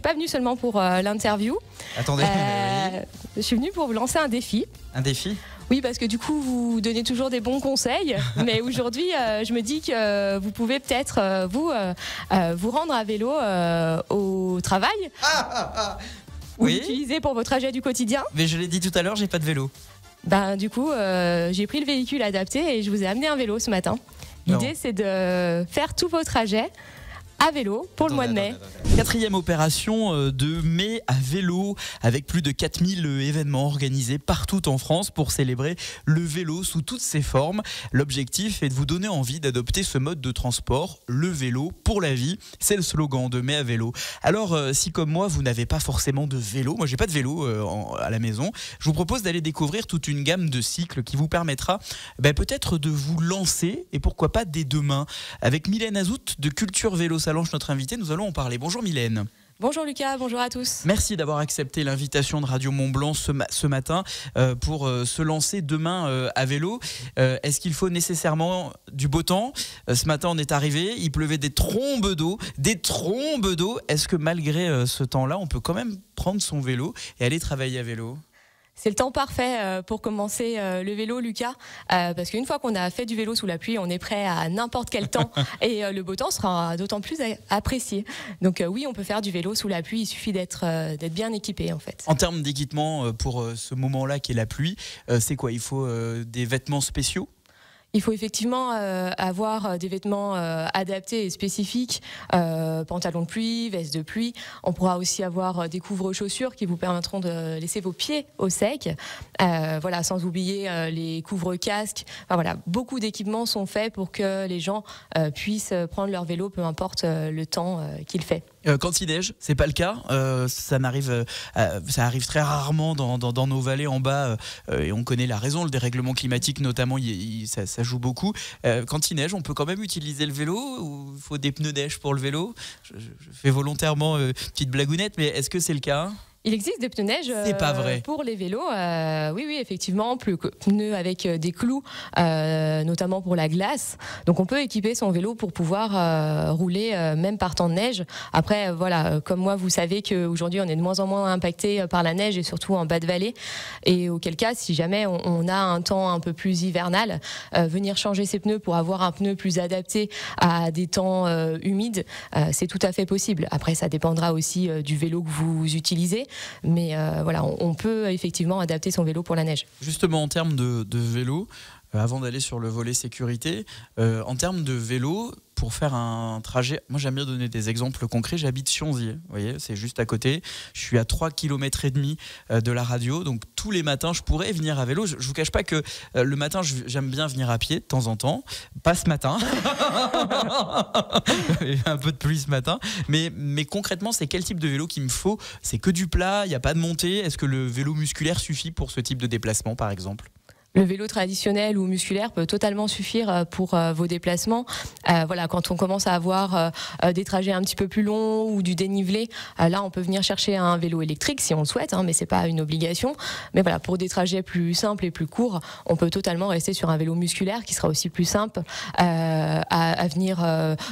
pas venue seulement pour l'interview. Attendez, Je suis venue pour vous lancer un défi. un défi? Oui, parce que du coup, vous donnez toujours des bons conseils. Mais aujourd'hui, je me dis que vous pouvez peut-être, vous rendre à vélo au travail. Ou Oui, l'utiliser pour vos trajets du quotidien. mais je l'ai dit tout à l'heure, j'ai pas de vélo. Ben, du coup, j'ai pris le véhicule adapté et je vous ai amené un vélo ce matin. L'idée, c'est de faire tous vos trajets à vélo pour le mois de mai. Quatrième opération de mai à vélo, avec plus de 4000 événements organisés partout en France pour célébrer le vélo sous toutes ses formes. L'objectif est de vous donner envie d'adopter ce mode de transport, le vélo pour la vie. C'est le slogan de mai à vélo. Alors, si comme moi, vous n'avez pas forcément de vélo, moi j'ai pas de vélo à la maison, je vous propose d'aller découvrir toute une gamme de cycles qui vous permettra peut-être de vous lancer, et pourquoi pas dès demain. Avec Mylène Azout de Culture Vélo Salange, notre invitée, nous allons en parler. Bonjour Mylène. Bonjour Lucas, bonjour à tous. Merci d'avoir accepté l'invitation de Radio Mont-Blanc ce matin pour se lancer demain à vélo. Est-ce qu'il faut nécessairement du beau temps? Ce matin, on est arrivé, il pleuvait des trombes d'eau. Est-ce que malgré ce temps-là, on peut quand même prendre son vélo et aller travailler à vélo? C'est le temps parfait pour commencer le vélo, Lucas, parce qu'une fois qu'on a fait du vélo sous la pluie, on est prêt à n'importe quel temps et le beau temps sera d'autant plus apprécié. Donc oui, on peut faire du vélo sous la pluie, il suffit d'être bien équipé en fait. En termes d'équipement pour ce moment-là qui est la pluie, c'est quoi? Il faut des vêtements spéciaux? Il faut effectivement avoir des vêtements adaptés et spécifiques, pantalons de pluie, veste de pluie. On pourra aussi avoir des couvre-chaussures qui vous permettront de laisser vos pieds au sec. Voilà, sans oublier les couvre-casques. Enfin, voilà, beaucoup d'équipements sont faits pour que les gens puissent prendre leur vélo, peu importe le temps qu'il fait. Quand il neige, c'est pas le cas. Ça arrive très rarement dans nos vallées en bas, et on connaît la raison. Le dérèglement climatique, notamment, ça joue beaucoup. Quand il neige, on peut quand même utiliser le vélo, ou il faut des pneus neige pour le vélo? Je fais volontairement petite blagounette, mais est-ce que c'est le cas? Il existe des pneus neige pour les vélos. Oui, effectivement, pneus avec des clous, notamment pour la glace. Donc on peut équiper son vélo pour pouvoir rouler même par temps de neige. Après, voilà, comme moi, vous savez qu'aujourd'hui, on est de moins en moins impacté par la neige et surtout en bas de vallée. Et auquel cas, si jamais on a un temps un peu plus hivernal, venir changer ses pneus pour avoir un pneu plus adapté à des temps humides, c'est tout à fait possible. Après, ça dépendra aussi du vélo que vous utilisez. Mais voilà, on peut effectivement adapter son vélo pour la neige. Justement, en termes de vélo, avant d'aller sur le volet sécurité, en termes de vélo, pour faire un trajet, moi j'aime bien donner des exemples concrets. J'habite Sionzier, vous voyez, c'est juste à côté. Je suis à 3,5 km de la radio, donc tous les matins je pourrais venir à vélo. Je vous cache pas que le matin j'aime bien venir à pied de temps en temps, pas ce matin. Il y a un peu de pluie ce matin, mais concrètement c'est quel type de vélo qu'il me faut? C'est que du plat, il n'y a pas de montée. Est-ce que le vélo musculaire suffit pour ce type de déplacement par exemple? Le vélo traditionnel ou musculaire peut totalement suffire pour vos déplacements. Voilà, quand on commence à avoir des trajets un petit peu plus longs ou du dénivelé, là on peut venir chercher un vélo électrique si on le souhaite, mais c'est pas une obligation. Mais voilà, pour des trajets plus simples et plus courts, on peut totalement rester sur un vélo musculaire qui sera aussi plus simple à venir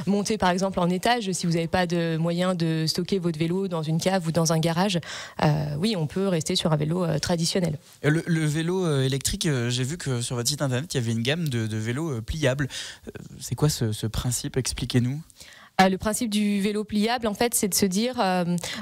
monter par exemple en étage si vous n'avez pas de moyen de stocker votre vélo dans une cave ou dans un garage. Oui, on peut rester sur un vélo traditionnel. Le vélo électrique, j'ai vu que sur votre site internet, il y avait une gamme de vélos pliables. C'est quoi ce principe? Expliquez-nous. Le principe du vélo pliable, en fait, c'est de se dire,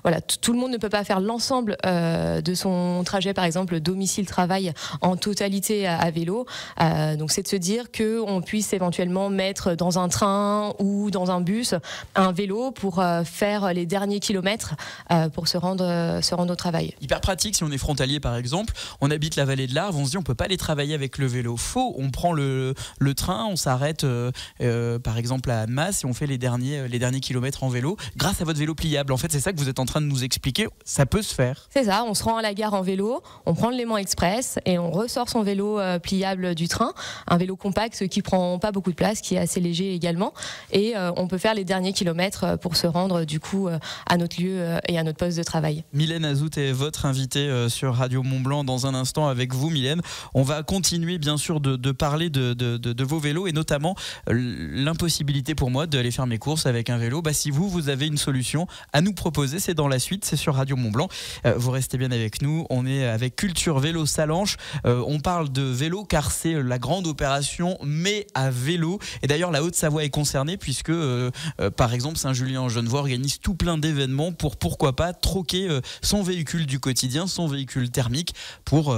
voilà, tout le monde ne peut pas faire l'ensemble de son trajet, par exemple, domicile-travail en totalité à vélo. Donc, c'est de se dire qu'on puisse éventuellement mettre dans un train ou dans un bus un vélo pour faire les derniers kilomètres pour se rendre au travail. Hyper pratique si on est frontalier, par exemple. On habite la vallée de l'Arve, on se dit on peut pas aller travailler avec le vélo. Faux, on prend le train, on s'arrête par exemple à Annemasse et on fait les derniers kilomètres en vélo grâce à votre vélo pliable. En fait, c'est ça que vous êtes en train de nous expliquer. Ça peut se faire. C'est ça, on se rend à la gare en vélo, on prend le Léman Express et on ressort son vélo pliable du train. Un vélo compact qui prend pas beaucoup de place, qui est assez léger également. Et on peut faire les derniers kilomètres pour se rendre du coup à notre lieu et à notre poste de travail. Mylène Azout est votre invitée sur Radio Mont-Blanc. Dans un instant avec vous, Mylène, on va continuer bien sûr de parler de vos vélos et notamment l'impossibilité pour moi d'aller faire mes courses avec un vélo. Si vous avez une solution à nous proposer, c'est dans la suite, c'est sur Radio Mont-Blanc. Vous restez bien avec nous. On est avec Culture Vélo Salanches. On parle de vélo car c'est la grande opération Mais à vélo. Et d'ailleurs, la Haute-Savoie est concernée puisque, par exemple, Saint-Julien-en-Genevois organise tout plein d'événements pour, pourquoi pas, troquer son véhicule du quotidien, son véhicule thermique pour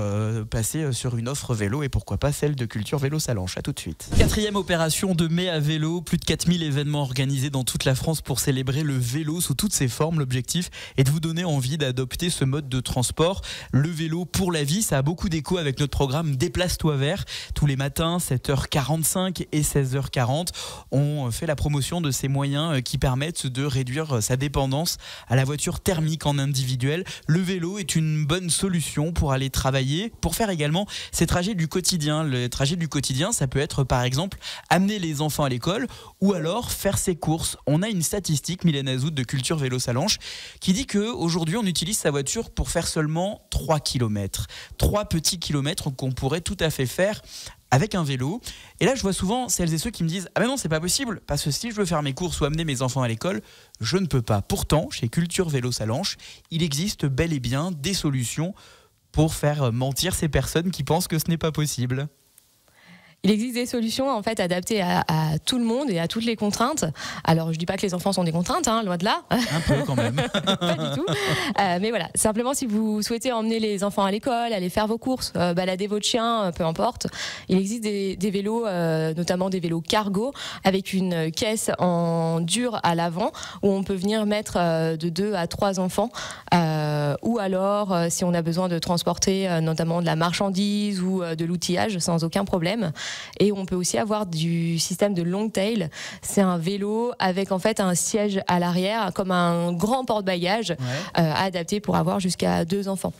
passer sur une offre vélo et pourquoi pas celle de Culture Vélo Salanches. À tout de suite. 4e opération de Mai à vélo. Plus de 4000 événements organisés dans toute la France pour célébrer le vélo sous toutes ses formes. L'objectif est de vous donner envie d'adopter ce mode de transport. Le vélo pour la vie, ça a beaucoup d'écho avec notre programme Déplace-toi vert. Tous les matins, 7h45 et 16h40, on fait la promotion de ces moyens qui permettent de réduire sa dépendance à la voiture thermique en individuel. Le vélo est une bonne solution pour aller travailler, pour faire également ces trajets du quotidien. Le trajet du quotidien, ça peut être par exemple amener les enfants à l'école ou alors faire ses courses. On a une statistique, Mylène Azout de Culture Vélo Salanches, qui dit qu'aujourd'hui on utilise sa voiture pour faire seulement 3 km. 3 petits kilomètres qu'on pourrait tout à fait faire avec un vélo. Et là je vois souvent celles et ceux qui me disent « Ah ben non, c'est pas possible, parce que si je veux faire mes courses ou amener mes enfants à l'école, je ne peux pas ». Pourtant, chez Culture Vélo Salanches, il existe bel et bien des solutions pour faire mentir ces personnes qui pensent que ce n'est pas possible. Il existe des solutions en fait adaptées à tout le monde et à toutes les contraintes. Alors je dis pas que les enfants sont des contraintes, loin de là. Un peu quand même. Pas du tout. Mais voilà, simplement si vous souhaitez emmener les enfants à l'école, aller faire vos courses, balader votre chien, peu importe, il existe des vélos, notamment des vélos cargo avec une caisse en dur à l'avant où on peut venir mettre de 2 à 3 enfants. Ou alors si on a besoin de transporter notamment de la marchandise ou de l'outillage sans aucun problème. Et on peut aussi avoir du système de long tail. C'est un vélo avec en fait un siège à l'arrière, comme un grand porte-bagages, adapté pour avoir jusqu'à 2 enfants.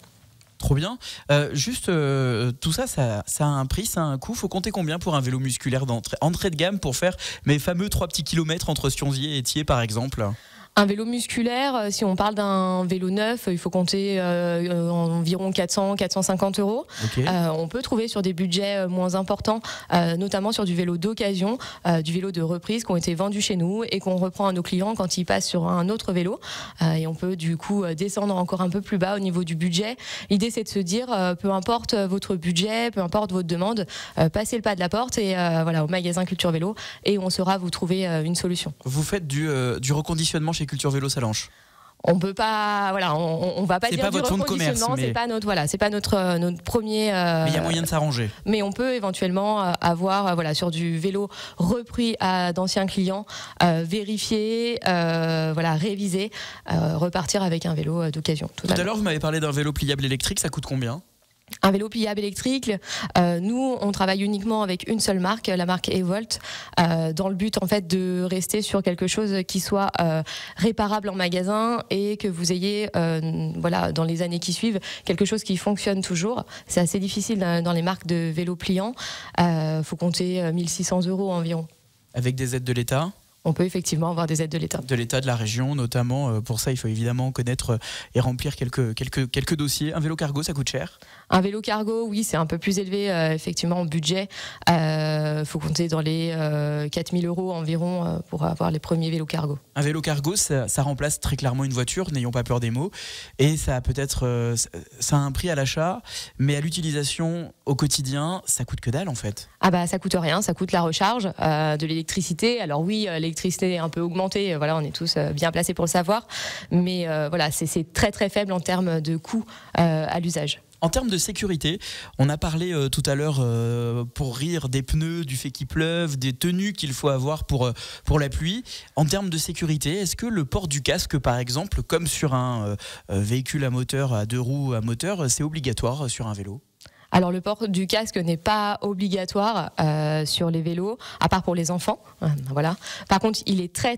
Trop bien. Tout ça, ça a un prix, ça a un coût. Faut compter combien pour un vélo musculaire d'entrée de gamme pour faire mes fameux 3 petits kilomètres entre Sionzier et Thiers par exemple? Un vélo musculaire, si on parle d'un vélo neuf, il faut compter environ 400-450 €. Okay. On peut trouver sur des budgets moins importants, notamment sur du vélo d'occasion, du vélo de reprise qui ont été vendus chez nous et qu'on reprend à nos clients quand ils passent sur un autre vélo. Et on peut du coup descendre encore un peu plus bas au niveau du budget. L'idée c'est de se dire, peu importe votre budget, peu importe votre demande, passez le pas de la porte et voilà, au magasin Culture Vélo et on saura vous trouver une solution. Vous faites du reconditionnement chez Culture Vélo Salanches? On peut pas, voilà, on va pas c'est dire pas du votre fonds de commerce, mais c'est pas notre premier. Mais il y a moyen de s'arranger. Mais on peut éventuellement avoir, sur du vélo repris d'anciens clients, vérifier, réviser, repartir avec un vélo d'occasion. Tout à l'heure, vous m'avez parlé d'un vélo pliable électrique. Ça coûte combien? Un vélo pliable électrique, nous on travaille uniquement avec une seule marque, la marque Evolt, dans le but en fait de rester sur quelque chose qui soit réparable en magasin et que vous ayez dans les années qui suivent quelque chose qui fonctionne toujours. C'est assez difficile dans les marques de vélos pliants, faut compter 1 600 € environ. Avec des aides de l'État? On peut effectivement avoir des aides de l'État. De l'État, de la région notamment. Pour ça, il faut évidemment connaître et remplir quelques dossiers. Un vélo cargo, ça coûte cher? Un vélo cargo, oui, c'est un peu plus élevé effectivement en budget. Faut compter dans les 4 000 € environ pour avoir les premiers vélos cargo. Un vélo cargo, ça remplace très clairement une voiture, n'ayons pas peur des mots. Et ça a peut-être ça a un prix à l'achat, mais à l'utilisation au quotidien, ça coûte que dalle en fait. Ça coûte rien, ça coûte la recharge de l'électricité. Alors oui, l'électricité est un peu augmentée, on est tous bien placés pour le savoir, mais c'est très très faible en termes de coût à l'usage. En termes de sécurité, on a parlé tout à l'heure pour rire des pneus, du fait qu'il pleuve, des tenues qu'il faut avoir pour la pluie. En termes de sécurité, est-ce que le port du casque, par exemple, comme sur un véhicule à moteur, à 2 roues à moteur, c'est obligatoire sur un vélo ? Alors le port du casque n'est pas obligatoire sur les vélos, à part pour les enfants. Voilà. Par contre, il est très,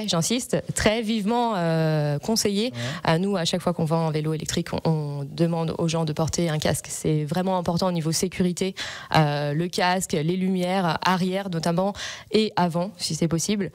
j'insiste, très vivement conseillé. Nous, à chaque fois qu'on vend un vélo électrique, on demande aux gens de porter un casque. C'est vraiment important au niveau sécurité. Le casque, les lumières arrière notamment et avant, si c'est possible.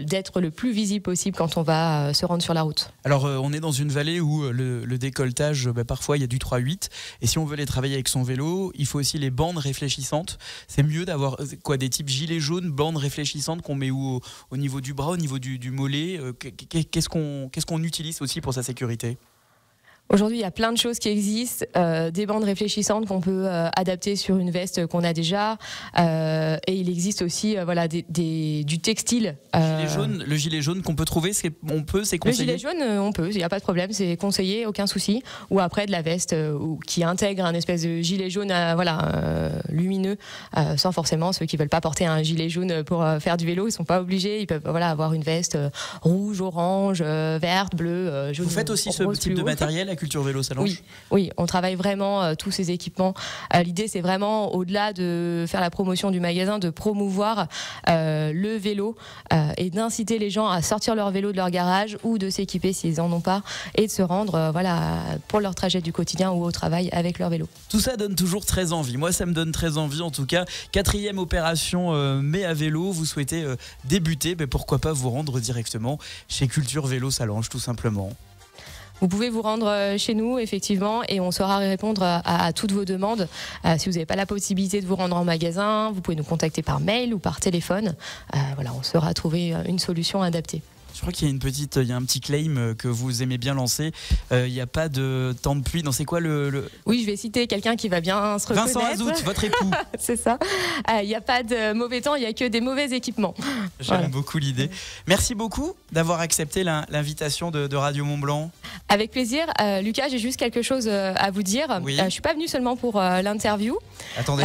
D'être le plus visible possible quand on va se rendre sur la route. Alors, on est dans une vallée où le décolletage, parfois, il y a du 3-8. Et si on veut les travailler avec son vélo, il faut aussi les bandes réfléchissantes. C'est mieux d'avoir quoi, des types gilets jaunes, bandes réfléchissantes qu'on met où, au niveau du bras, au niveau du mollet. Qu'est-ce qu'on utilise aussi pour sa sécurité ? Aujourd'hui, il y a plein de choses qui existent, des bandes réfléchissantes qu'on peut adapter sur une veste qu'on a déjà, et il existe aussi du textile. Le gilet jaune qu'on peut trouver, c'est conseillé. Le gilet jaune, on peut, il n'y a pas de problème, c'est conseillé, aucun souci. Ou après de la veste qui intègre un espèce de gilet jaune lumineux, sans forcément ceux qui veulent pas porter un gilet jaune pour faire du vélo, ils sont pas obligés, ils peuvent avoir une veste rouge, orange, verte, bleue, jaune. Vous faites aussi ce type de matériel à Culture Vélo Sallanches ? Oui, on travaille vraiment tous ces équipements. L'idée, c'est vraiment, au-delà de faire la promotion du magasin, de promouvoir le vélo et d'inciter les gens à sortir leur vélo de leur garage ou de s'équiper s'ils n'en ont pas et de se rendre pour leur trajet du quotidien ou au travail avec leur vélo. Tout ça donne toujours très envie. Moi, ça me donne très envie en tout cas. 4e opération Mais à vélo. Vous souhaitez débuter, pourquoi pas vous rendre directement chez Culture Vélo Sallanches, tout simplement. Vous pouvez vous rendre chez nous, effectivement, et on saura répondre à toutes vos demandes. Si vous n'avez pas la possibilité de vous rendre en magasin, vous pouvez nous contacter par mail ou par téléphone. On saura trouver une solution adaptée. Je crois qu'il y a un petit claim que vous aimez bien lancer. Il n'y a pas de temps de pluie. Non, c'est quoi le... Oui, je vais citer quelqu'un qui va bien se reconnaître. Vincent Azout, votre époux. C'est ça. Il n'y a pas de mauvais temps, il n'y a que des mauvais équipements. J'aime beaucoup l'idée. Merci beaucoup d'avoir accepté l'invitation de Radio Mont-Blanc. Avec plaisir. Lucas, j'ai juste quelque chose à vous dire. Oui. Je ne suis pas venue seulement pour l'interview. Attendez.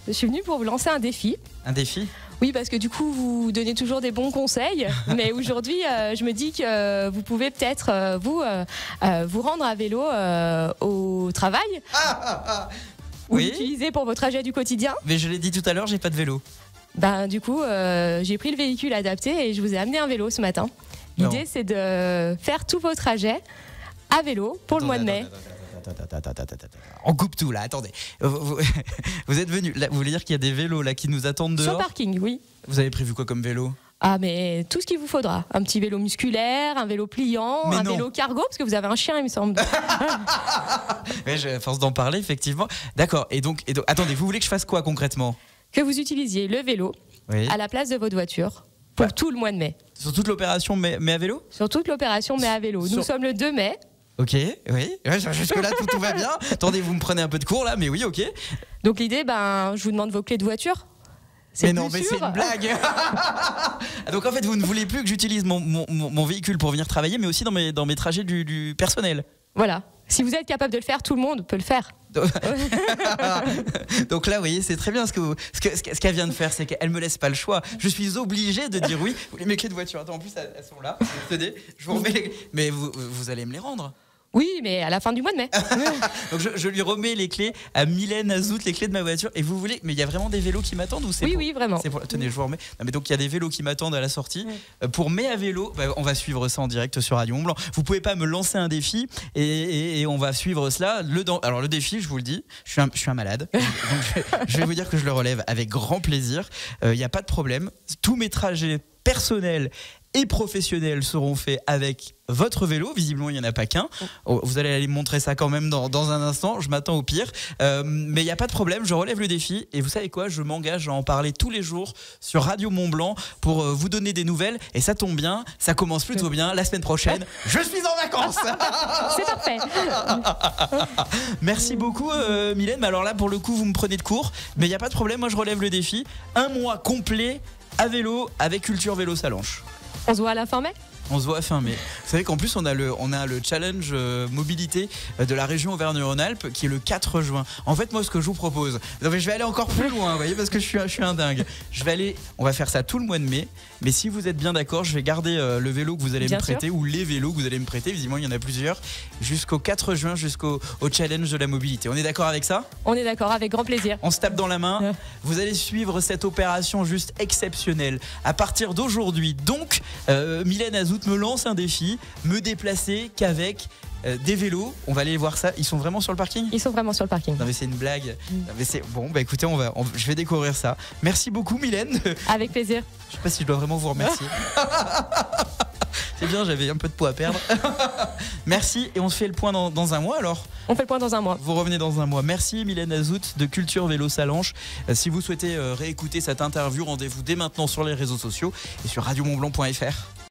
Je suis venue pour vous lancer un défi. Un défi ? Oui, parce que du coup, vous donnez toujours des bons conseils. Mais aujourd'hui, je me dis que vous pouvez peut-être, vous rendre à vélo au travail. Ou l'utiliser pour vos trajets du quotidien. Mais je l'ai dit tout à l'heure, j'ai pas de vélo. Du coup, j'ai pris le véhicule adapté et je vous ai amené un vélo ce matin. L'idée, c'est de faire tous vos trajets à vélo pour le mois de mai. On coupe tout là, attendez. Vous êtes venu, vous voulez dire qu'il y a des vélos là qui nous attendent dehors ? Sur parking, oui. Vous avez prévu quoi comme vélo ? Mais tout ce qu'il vous faudra. Un petit vélo musculaire, un vélo pliant, vélo cargo, parce que vous avez un chien, il me semble. Oui, à force d'en parler, effectivement. D'accord, et donc, attendez, vous voulez que je fasse quoi concrètement ? Que vous utilisiez le vélo à la place de votre voiture pour tout le mois de mai. Sur toute l'opération mais à vélo ? Sur toute l'opération mais à vélo. Nous sommes le 2 mai. Ok, oui, jusque-là tout va bien. Attendez, vous me prenez un peu de cours là, mais oui, ok. Donc l'idée, je vous demande vos clés de voiture. Mais non, mais c'est une blague. Donc en fait, vous ne voulez plus que j'utilise mon véhicule pour venir travailler, mais aussi dans mes trajets du personnel. Voilà. Si vous êtes capable de le faire, tout le monde peut le faire. Donc là, vous voyez, c'est très bien ce qu'elle vient de faire, c'est qu'elle me laisse pas le choix. Je suis obligé de dire oui. Vous voulez mes clés de voiture ? Attends, en plus elles sont là. Tenez, je vous remets les... Mais vous allez me les rendre ? Oui, mais à la fin du mois de mai. Donc je lui remets les clés à Mylène Azout, les clés de ma voiture. Et vous voulez, mais il y a vraiment des vélos qui m'attendent ou c'est Oui, vraiment. Tenez, je vous remets. Non, mais donc il y a des vélos qui m'attendent à la sortie. Pour Mai à vélo, on va suivre ça en direct sur Radio Mont-Blanc. Vous pouvez pas me lancer un défi et on va suivre cela. Alors le défi, je vous le dis, je suis un malade. Donc je vais vous dire que je le relève avec grand plaisir. Il n'y a pas de problème. Tous mes trajets personnels et professionnels seront faits avec votre vélo. Visiblement, il n'y en a pas qu'un. Vous allez aller me montrer ça quand même dans un instant. Je m'attends au pire. Mais il n'y a pas de problème. Je relève le défi. Et vous savez quoi ? Je m'engage à en parler tous les jours sur Radio Mont-Blanc pour vous donner des nouvelles. Et ça tombe bien. Ça commence plutôt bien. La semaine prochaine, je suis en vacances. C'est parfait. Merci beaucoup, Mylène. Mais alors là, pour le coup, vous me prenez de court. Mais il n'y a pas de problème. Moi, je relève le défi. 1 mois complet à vélo avec Culture Vélo Sallanches. On se voit à la fin mai ? On se voit à fin mai. Vous savez qu'en plus on a le challenge mobilité de la région Auvergne-Rhône-Alpes qui est le 4 juin. En fait, moi ce que je vous propose, je vais aller encore plus loin, vous voyez, parce que je suis un dingue. On va faire ça tout le mois de mai, mais si vous êtes bien d'accord, je vais garder le vélo que vous allez me prêter ou les vélos que vous allez me prêter, visiblement il y en a plusieurs, jusqu'au 4 juin, jusqu'au challenge de la mobilité. On est d'accord avec ça ? On est d'accord, avec grand plaisir. On se tape dans la main. Vous allez suivre cette opération juste exceptionnelle. À partir d'aujourd'hui, donc, Mylène Azout me lance un défi, me déplacer qu'avec des vélos. On va aller voir ça. Ils sont vraiment sur le parking ? Ils sont vraiment sur le parking. Non mais c'est une blague. Non, mais c'est... Bon, écoutez, je vais découvrir ça. Merci beaucoup, Mylène. Avec plaisir. Je sais pas si je dois vraiment vous remercier. C'est bien, j'avais un peu de poids à perdre. Merci, et on se fait le point dans un mois alors. On fait le point dans un mois. Vous revenez dans un mois. Merci Mylène Azout de Culture Vélo Salanches. Si vous souhaitez réécouter cette interview, rendez-vous dès maintenant sur les réseaux sociaux et sur radiomontblanc.fr.